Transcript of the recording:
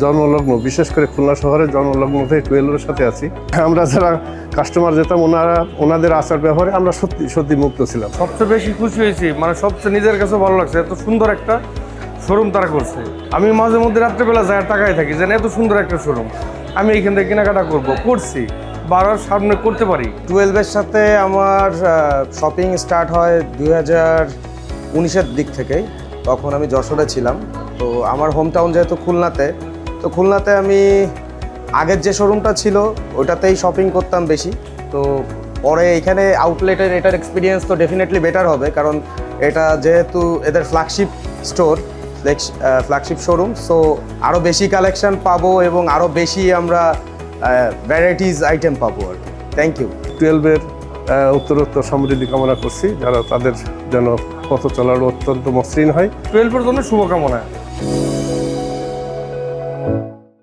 জন্মলগ্ন, বিশেষ করে খুলনা শহরের জন্মলগ্ন থেকে 12-এর সাথে আছি। আমরা যারা কাস্টমার যেতাম ওনাদের আচার ব্যবহারে আমরা সত্যি সত্যি মুক্ত ছিলাম। সবচেয়ে বেশি খুশি হয়েছি, মানে সবচেয়ে নিজের কাছে ভালো লাগছে, এত সুন্দর একটা শোরুম তারা করছে। আমি মাঝে মধ্যে রাত্রেবেলা যায় টাকায় থাকি যেন এত সুন্দর একটা শোরুম আমি এইখান থেকে কেনাকাটা করছি, বারবার সামনে করতে পারি। 12-এর সাথে আমার শপিং স্টার্ট হয় 2019-এর দিক থেকেই। তখন আমি যশোরে ছিলাম। তো আমার হোম টাউন যেহেতু খুলনাতে আমি আগের যে শোরুমটা ছিল ওটাতেই শপিং করতাম বেশি। তো পরে এখানে আউটলেটের এটার এক্সপিরিয়েন্স তো ডেফিনেটলি বেটার হবে, কারণ এটা যেহেতু এদের ফ্ল্যাগশিপ শোরুম, সো আরও বেশি কালেকশন পাবো এবং আরও বেশি আমরা ভ্যারাইটিস আইটেম পাবো আর কি। Thank you. 12-এর উত্তরোত্তর সমৃদ্ধি কামনা করছি, যারা তাদের যেন পথ চলার অত্যন্ত মসৃণ হয়। 12-এর জন্য শুভকামনা।